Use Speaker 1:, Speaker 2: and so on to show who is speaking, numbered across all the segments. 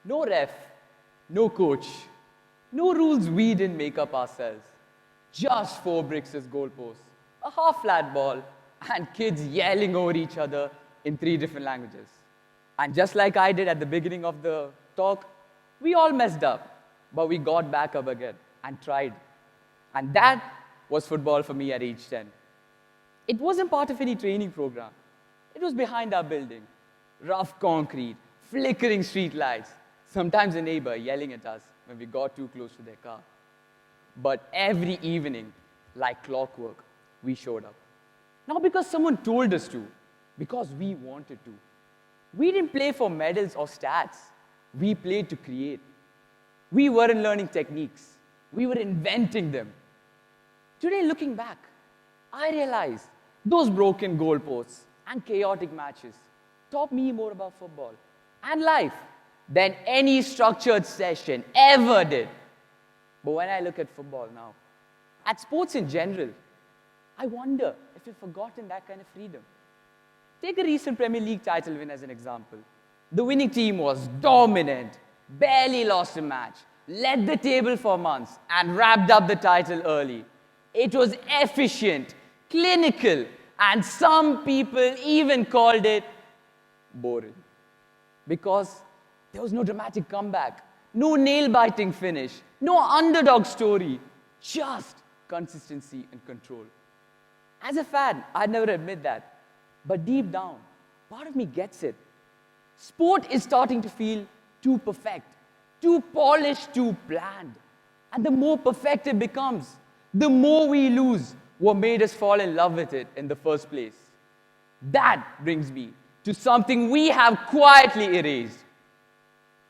Speaker 1: No ref, no coach, no rules we didn't make up ourselves. Just four bricks as goalposts, a half flat ball, and kids yelling over each other in three different languages. And just like I did at the beginning of the talk, we all messed up, but we got back up again and tried. And that was football for me at age 10. It wasn't part of any training program. It was behind our building. Rough concrete, flickering street lights, sometimes a neighbor yelling at us when we got too close to their car. But every evening, like clockwork, we showed up. Not because someone told us to, because we wanted to. We didn't play for medals or stats. We played to create. We weren't learning techniques. We were inventing them. Today, looking back, I realize those broken goalposts and chaotic matches taught me more about football and life than any structured session ever did. But when I look at football now, at sports in general, I wonder if we've forgotten that kind of freedom. Take a recent Premier League title win as an example. The winning team was dominant, barely lost a match, led the table for months, and wrapped up the title early. It was efficient, clinical, and some people even called it boring. Because there was no dramatic comeback, no nail-biting finish, no underdog story, just consistency and control. As a fan, I'd never admit that. But deep down, part of me gets it. Sport is starting to feel too perfect, too polished, too planned. And the more perfect it becomes, the more we lose what made us fall in love with it in the first place. That brings me to something we have quietly erased: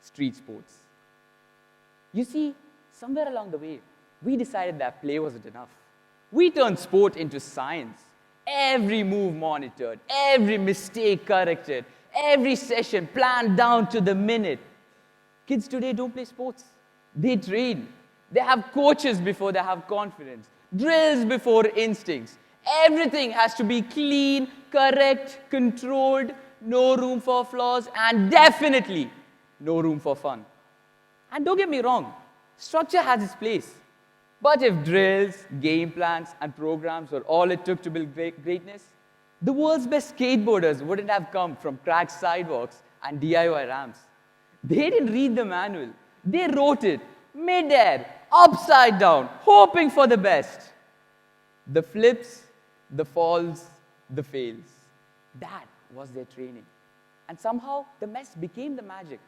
Speaker 1: street sports. You see, somewhere along the way, we decided that play wasn't enough. We turned sport into science. Every move monitored, every mistake corrected, every session planned down to the minute. Kids today don't play sports. They train. They have coaches before they have confidence, drills before instincts. Everything has to be clean, correct, controlled, no room for flaws, and definitely no room for fun. And don't get me wrong, structure has its place. But if drills, game plans, and programs were all it took to build greatness, the world's best skateboarders wouldn't have come from cracked sidewalks and DIY ramps. They didn't read the manual. They wrote it mid-air, upside down, hoping for the best. The flips, the falls, the fails. That was their training. And somehow, the mess became the magic.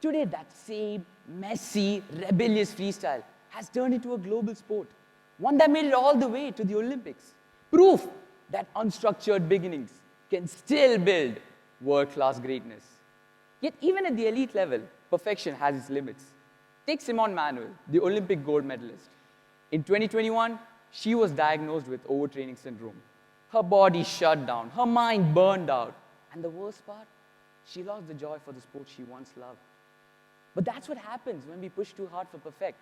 Speaker 1: Today, that same messy, rebellious freestyle has turned into a global sport, one that made it all the way to the Olympics. Proof that unstructured beginnings can still build world-class greatness. Yet even at the elite level, perfection has its limits. Take Simone Manuel, the Olympic gold medalist. In 2021, she was diagnosed with overtraining syndrome. Her body shut down, her mind burned out, and the worst part, she lost the joy for the sport she once loved. But that's what happens when we push too hard for perfect.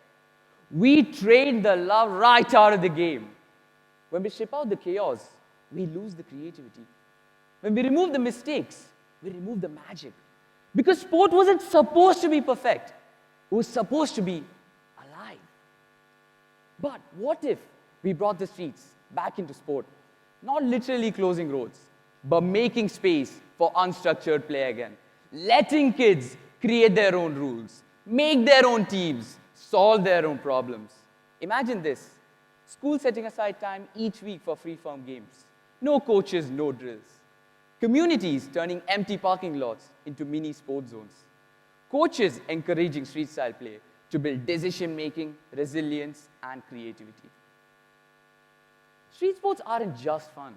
Speaker 1: We trade the love right out of the game. When we strip out the chaos, we lose the creativity. When we remove the mistakes, we remove the magic. Because sport wasn't supposed to be perfect. It was supposed to be alive. But what if we brought the streets back into sport? Not literally closing roads, but making space for unstructured play again. Letting kids create their own rules, make their own teams, solve their own problems. Imagine this: school setting aside time each week for free-form games. No coaches, no drills. Communities turning empty parking lots into mini sport zones. Coaches encouraging street-style play to build decision-making, resilience, and creativity. Street sports aren't just fun.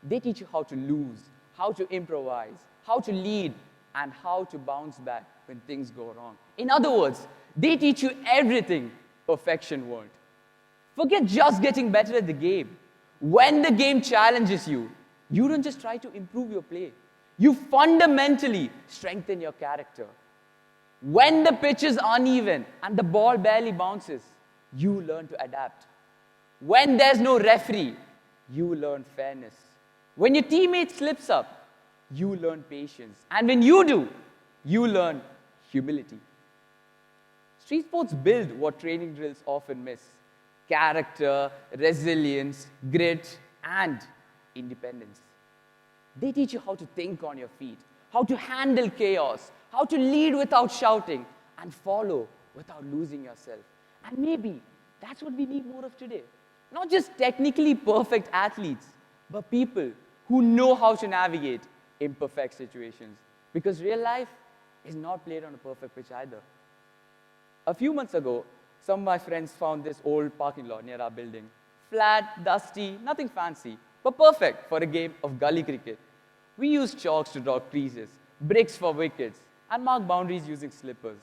Speaker 1: They teach you how to lose, how to improvise, how to lead, and how to bounce back when things go wrong. In other words, they teach you everything perfection won't. Forget just getting better at the game. When the game challenges you, you don't just try to improve your play. You fundamentally strengthen your character. When the pitch is uneven and the ball barely bounces, you learn to adapt. When there's no referee, you learn fairness. When your teammate slips up, you learn patience. And when you do, you learn humility. Street sports build what training drills often miss: character, resilience, grit, and independence. They teach you how to think on your feet, how to handle chaos, how to lead without shouting, and follow without losing yourself. And maybe that's what we need more of today. Not just technically perfect athletes, but people who know how to navigate imperfect situations. Because real life is not played on a perfect pitch either. A few months ago, some of my friends found this old parking lot near our building. Flat, dusty, nothing fancy, but perfect for a game of gully cricket. We used chalks to draw creases, bricks for wickets, and mark boundaries using slippers.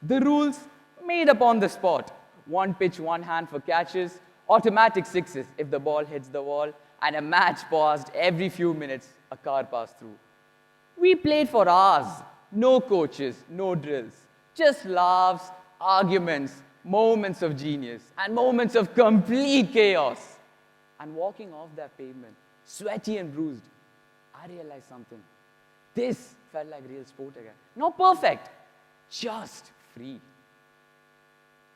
Speaker 1: The rules made up on the spot. One pitch, one hand for catches, automatic sixes if the ball hits the wall, and a match paused every few minutes a car passed through. We played for hours. No coaches, no drills. Just laughs, arguments, moments of genius, and moments of complete chaos. And walking off that pavement, sweaty and bruised, I realized something. This felt like real sport again. Not perfect, just free.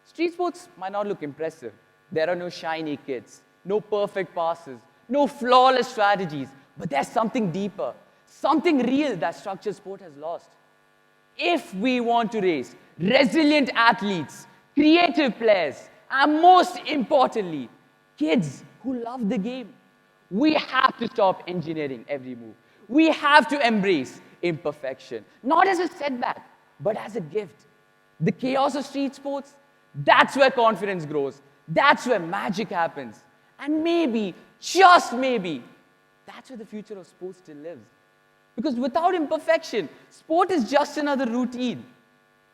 Speaker 1: Street sports might not look impressive. There are no shiny kits, no perfect passes, no flawless strategies, but there's something deeper, something real that structured sport has lost. If we want to raise resilient athletes, creative players, and most importantly, kids who love the game, we have to stop engineering every move. We have to embrace imperfection, not as a setback, but as a gift. The chaos of street sports, that's where confidence grows. That's where magic happens. And maybe, just maybe, that's where the future of sports still lives. Because without imperfection, sport is just another routine.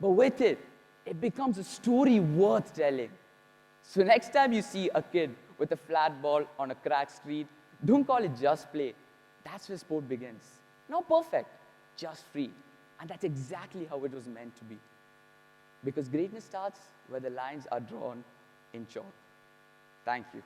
Speaker 1: But with it, it becomes a story worth telling. So next time you see a kid with a flat ball on a cracked street, don't call it just play. That's where sport begins. Not perfect, just free. And that's exactly how it was meant to be. Because greatness starts where the lines are drawn in chalk. Thank you.